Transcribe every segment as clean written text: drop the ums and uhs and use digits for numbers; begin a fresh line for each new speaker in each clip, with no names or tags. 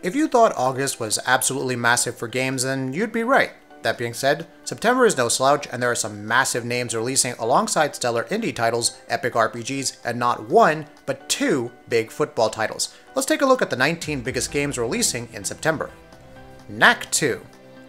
If you thought August was absolutely massive for games, then you'd be right. That being said, September is no slouch, and there are some massive names releasing alongside stellar indie titles, epic RPGs, and not one, but two big football titles. Let's take a look at the 19 biggest games releasing in September. Knack II.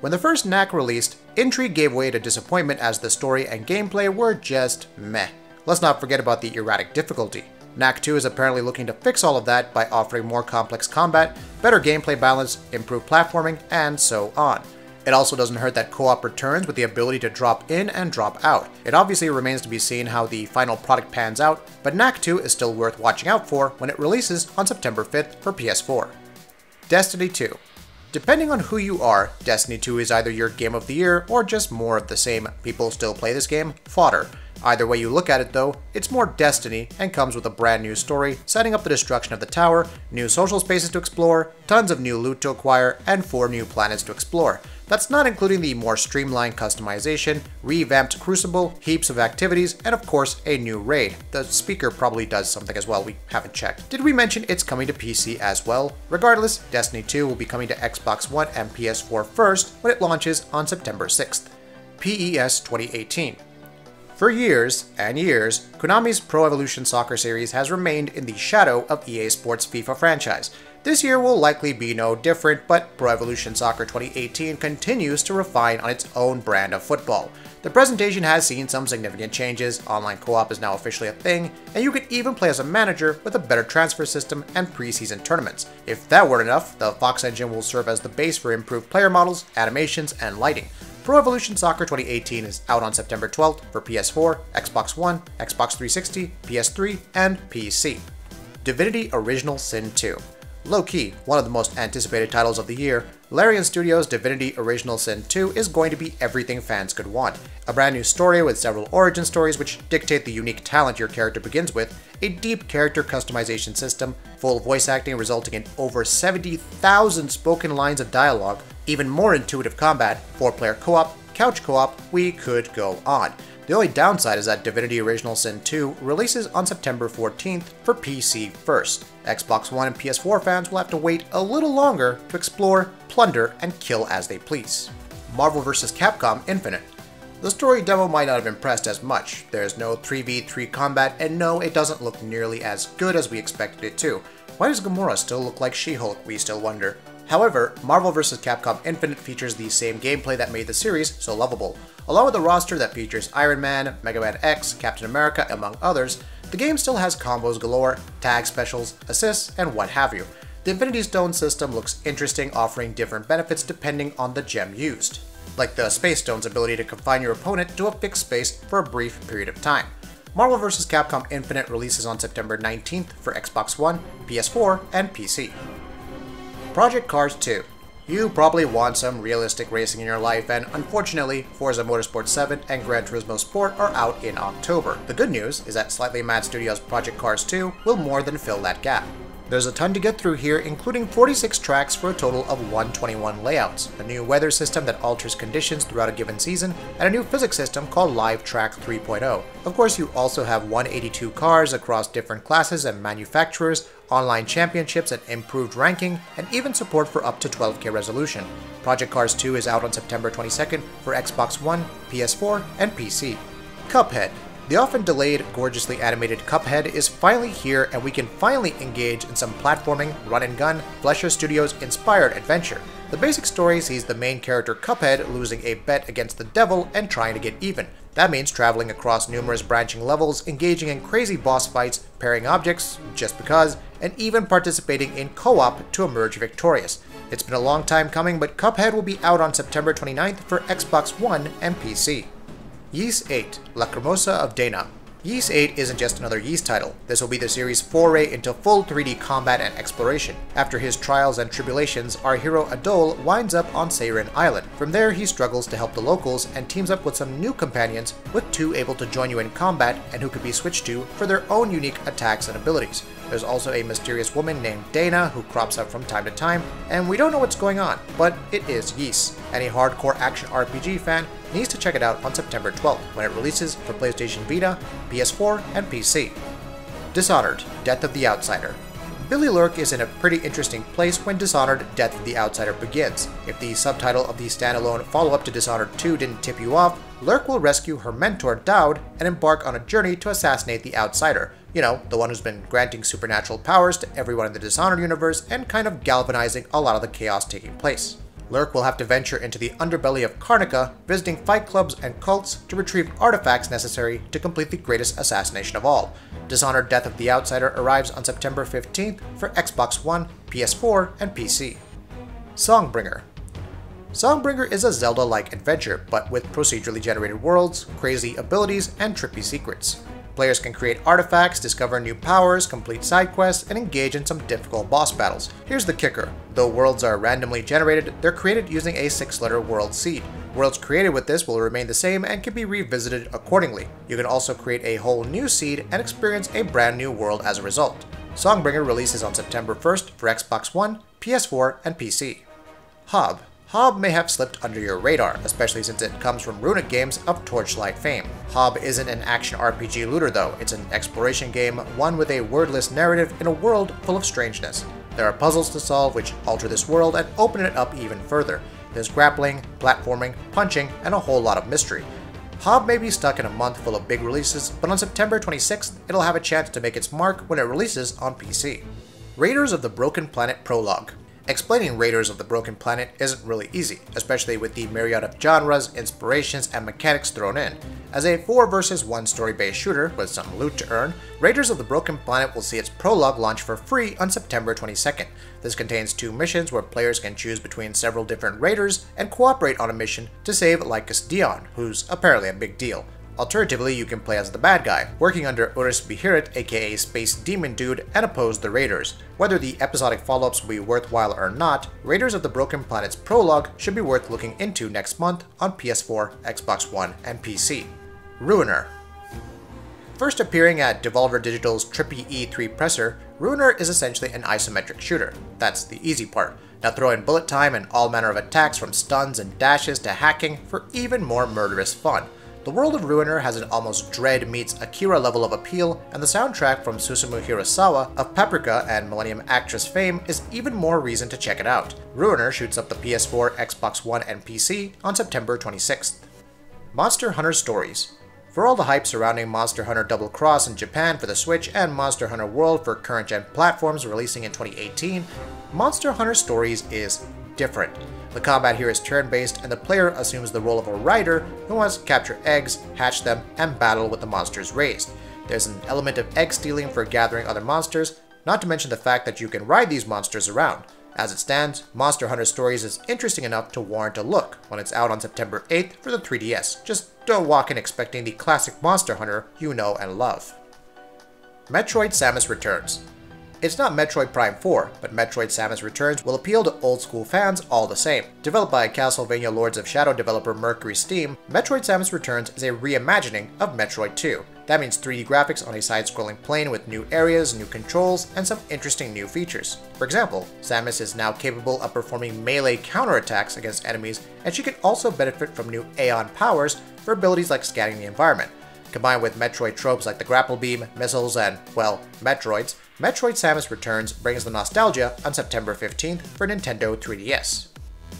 When the first Knack released, intrigue gave way to disappointment as the story and gameplay were just meh. Let's not forget about the erratic difficulty. Knack II is apparently looking to fix all of that by offering more complex combat, better gameplay balance, improved platforming, and so on. It also doesn't hurt that co-op returns with the ability to drop in and drop out. It obviously remains to be seen how the final product pans out, but Knack II is still worth watching out for when it releases on September 5th for PS4. Destiny 2. Depending on who you are, Destiny 2 is either your game of the year or just more of the same. People still play this game, fodder. Either way you look at it though, it's more Destiny and comes with a brand new story, setting up the destruction of the tower, new social spaces to explore, tons of new loot to acquire, and 4 new planets to explore. That's not including the more streamlined customization, revamped Crucible, heaps of activities, and of course a new raid. The speaker probably does something as well, we haven't checked. Did we mention it's coming to PC as well? Regardless, Destiny 2 will be coming to Xbox One and PS4 first when it launches on September 6th. PES 2018. For years and years, Konami's Pro Evolution Soccer series has remained in the shadow of EA Sports' FIFA franchise. This year will likely be no different, but Pro Evolution Soccer 2018 continues to refine on its own brand of football. The presentation has seen some significant changes, online co-op is now officially a thing, and you can even play as a manager with a better transfer system and preseason tournaments. If that weren't enough, the Fox engine will serve as the base for improved player models, animations, and lighting. Pro Evolution Soccer 2018 is out on September 12th for PS4, Xbox One, Xbox 360, PS3, and PC. Divinity Original Sin 2. Low-key, one of the most anticipated titles of the year, Larian Studios' Divinity Original Sin 2 is going to be everything fans could want. A brand new story with several origin stories which dictate the unique talent your character begins with, a deep character customization system, full voice acting resulting in over 70,000 spoken lines of dialogue, even more intuitive combat, 4-player co-op, couch co-op, we could go on. The only downside is that Divinity Original Sin 2 releases on September 14th for PC first. Xbox One and PS4 fans will have to wait a little longer to explore, plunder, and kill as they please. Marvel vs. Capcom Infinite. The story demo might not have impressed as much. There's no 3v3 combat, and no, it doesn't look nearly as good as we expected it to. Why does Gamora still look like She-Hulk, we still wonder. However, Marvel vs. Capcom Infinite features the same gameplay that made the series so lovable. Along with a roster that features Iron Man, Mega Man X, Captain America, among others, the game still has combos galore, tag specials, assists, and what have you. The Infinity Stone system looks interesting, offering different benefits depending on the gem used, like the Space Stone's ability to confine your opponent to a fixed space for a brief period of time. Marvel vs. Capcom Infinite releases on September 19th for Xbox One, PS4, and PC. Project Cars 2. You probably want some realistic racing in your life, and unfortunately, Forza Motorsport 7 and Gran Turismo Sport are out in October. The good news is that Slightly Mad Studios' Project Cars 2 will more than fill that gap. There's a ton to get through here, including 46 tracks for a total of 121 layouts, a new weather system that alters conditions throughout a given season, and a new physics system called Live Track 3.0. Of course, you also have 182 cars across different classes and manufacturers, online championships and improved ranking, and even support for up to 12K resolution. Project Cars 2 is out on September 22nd for Xbox One, PS4, and PC. Cuphead. The often delayed, gorgeously animated Cuphead is finally here, and we can finally engage in some platforming, run-and-gun, Flesher Studios inspired adventure. The basic story sees the main character Cuphead losing a bet against the devil and trying to get even. That means traveling across numerous branching levels, engaging in crazy boss fights, pairing objects, just because, and even participating in co-op to emerge victorious. It's been a long time coming, but Cuphead will be out on September 29th for Xbox One and PC. Ys 8, Lacrimosa of Dana. Ys 8 isn't just another Ys title. This will be the series' foray into full 3D combat and exploration. After his trials and tribulations, our hero Adol winds up on Seiren Island. From there, he struggles to help the locals and teams up with some new companions, with 2 able to join you in combat and who can be switched to for their own unique attacks and abilities. There's also a mysterious woman named Dana who crops up from time to time, and we don't know what's going on, but it is Ys. Any hardcore action RPG fan needs to check it out on September 12th when it releases for PlayStation Vita, PS4, and PC. Dishonored: Death of the Outsider. Billy Lurk is in a pretty interesting place when Dishonored Death of the Outsider begins. If the subtitle of the standalone follow-up to Dishonored 2 didn't tip you off, Lurk will rescue her mentor Dowd and embark on a journey to assassinate the Outsider. You know, the one who's been granting supernatural powers to everyone in the Dishonored universe and kind of galvanizing a lot of the chaos taking place. Lurk will have to venture into the underbelly of Karnica, visiting fight clubs and cults to retrieve artifacts necessary to complete the greatest assassination of all. Dishonored Death of the Outsider arrives on September 15th for Xbox One, PS4, and PC. Songbringer. Songbringer is a Zelda-like adventure, but with procedurally generated worlds, crazy abilities, and trippy secrets. Players can create artifacts, discover new powers, complete side quests, and engage in some difficult boss battles. Here's the kicker. Though worlds are randomly generated, they're created using a 6-letter world seed. Worlds created with this will remain the same and can be revisited accordingly. You can also create a whole new seed and experience a brand new world as a result. Songbringer releases on September 1st for Xbox One, PS4, and PC. Hob. Hob may have slipped under your radar, especially since it comes from Runic Games of Torchlight fame. Hob isn't an action RPG looter though, it's an exploration game, one with a wordless narrative in a world full of strangeness. There are puzzles to solve which alter this world and open it up even further. There's grappling, platforming, punching, and a whole lot of mystery. Hob may be stuck in a month full of big releases, but on September 26th, it'll have a chance to make its mark when it releases on PC. Raiders of the Broken Planet Prologue. Explaining Raiders of the Broken Planet isn't really easy, especially with the myriad of genres, inspirations, and mechanics thrown in. As a 4 vs 1 story-based shooter with some loot to earn, Raiders of the Broken Planet will see its prologue launch for free on September 22nd. This contains 2 missions where players can choose between several different raiders and cooperate on a mission to save Lycus Dion, who's apparently a big deal. Alternatively, you can play as the bad guy, working under Urus Behirit, aka Space Demon Dude, and oppose the Raiders. Whether the episodic follow-ups will be worthwhile or not, Raiders of the Broken Planet's prologue should be worth looking into next month on PS4, Xbox One, and PC. Ruiner. First appearing at Devolver Digital's trippy E3 presser, Ruiner is essentially an isometric shooter. That's the easy part. Now throw in bullet time and all manner of attacks from stuns and dashes to hacking for even more murderous fun. The world of Ruiner has an almost Dread meets Akira level of appeal, and the soundtrack from Susumu Hirasawa of Paprika and Millennium Actress fame is even more reason to check it out. Ruiner shoots up the PS4, Xbox One, and PC on September 26th. Monster Hunter Stories. For all the hype surrounding Monster Hunter Double Cross in Japan for the Switch and Monster Hunter World for current-gen platforms releasing in 2018, Monster Hunter Stories is different. The combat here is turn-based, and the player assumes the role of a rider who must capture eggs, hatch them, and battle with the monsters raised. There's an element of egg stealing for gathering other monsters, not to mention the fact that you can ride these monsters around. As it stands, Monster Hunter Stories is interesting enough to warrant a look when it's out on September 8th for the 3DS. Just don't walk in expecting the classic Monster Hunter you know and love. Metroid Samus Returns. It's not Metroid Prime 4, but Metroid Samus Returns will appeal to old-school fans all the same. Developed by Castlevania Lords of Shadow developer Mercury Steam, Metroid Samus Returns is a reimagining of Metroid 2. That means 3D graphics on a side-scrolling plane with new areas, new controls, and some interesting new features. For example, Samus is now capable of performing melee counterattacks against enemies, and she can also benefit from new Aeon powers for abilities like scanning the environment. Combined with Metroid tropes like the grapple beam, missiles, and, well, Metroids, Metroid Samus Returns brings the nostalgia on September 15th for Nintendo 3DS.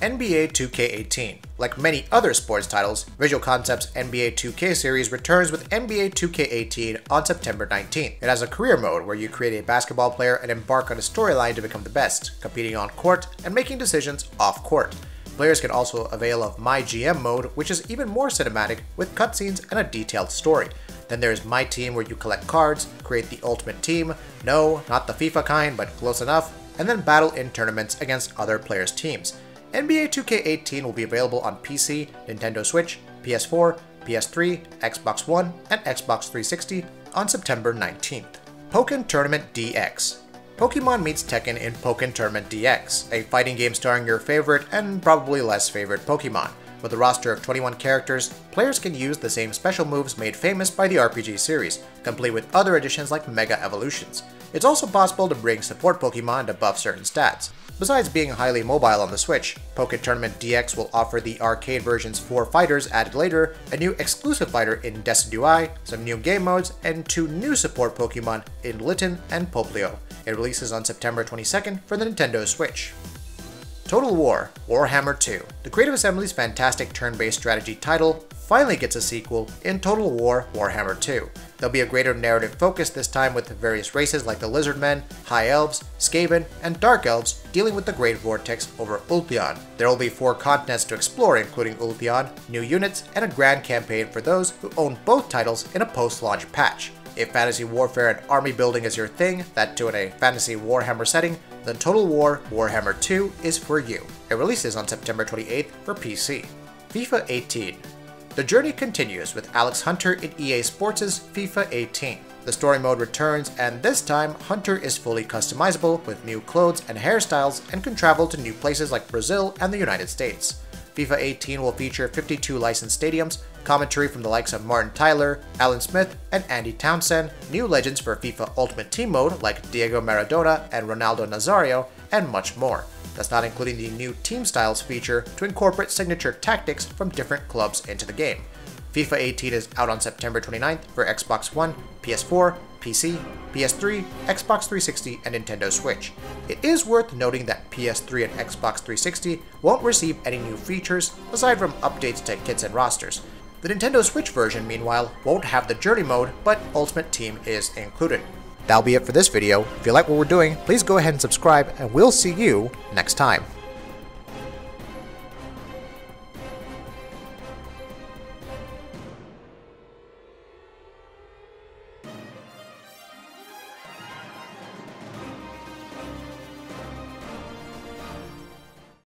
NBA 2K18. Like many other sports titles, Visual Concepts' NBA 2K series returns with NBA 2K18 on September 19th. It has a career mode where you create a basketball player and embark on a storyline to become the best, competing on court and making decisions off court. Players can also avail of My GM mode, which is even more cinematic with cutscenes and a detailed story. Then there's My Team, where you collect cards, create the ultimate team, no, not the FIFA kind, but close enough, and then battle in tournaments against other players' teams. NBA 2K18 will be available on PC, Nintendo Switch, PS4, PS3, Xbox One, and Xbox 360 on September 19th. Pokken Tournament DX. Pokemon meets Tekken in Pokken Tournament DX, a fighting game starring your favorite and probably less favorite Pokemon. With a roster of 21 characters, players can use the same special moves made famous by the RPG series, complete with other additions like Mega Evolutions. It's also possible to bring support Pokemon to buff certain stats. Besides being highly mobile on the Switch, Pokken Tournament DX will offer the arcade version's 4 fighters added later, a new exclusive fighter in Decidui, some new game modes, and 2 new support Pokemon in Litten and Poplio. It releases on September 22nd for the Nintendo Switch. Total War Warhammer 2. The Creative Assembly's fantastic turn-based strategy title finally gets a sequel in Total War Warhammer 2. There'll be a greater narrative focus this time with various races like the Lizardmen, High Elves, Skaven, and Dark Elves dealing with the Great Vortex over Ulthuan. There will be 4 continents to explore, including Ulthuan, new units, and a grand campaign for those who own both titles in a post-launch patch. If fantasy warfare and army building is your thing, that too in a fantasy Warhammer setting, then Total War Warhammer 2 is for you. It releases on September 28th for PC. FIFA 18. The journey continues with Alex Hunter in EA Sports' FIFA 18. The story mode returns, and this time, Hunter is fully customizable with new clothes and hairstyles and can travel to new places like Brazil and the United States. FIFA 18 will feature 52 licensed stadiums, commentary from the likes of Martin Tyler, Alan Smith, and Andy Townsend, new legends for FIFA Ultimate Team mode like Diego Maradona and Ronaldo Nazario, and much more. That's not including the new Team Styles feature to incorporate signature tactics from different clubs into the game. FIFA 18 is out on September 29th for Xbox One, PS4, PC, PS3, Xbox 360, and Nintendo Switch. It is worth noting that PS3 and Xbox 360 won't receive any new features aside from updates to kits and rosters. The Nintendo Switch version, meanwhile, won't have the Journey mode, but Ultimate Team is included. That'll be it for this video. If you like what we're doing, please go ahead and subscribe, and we'll see you next time.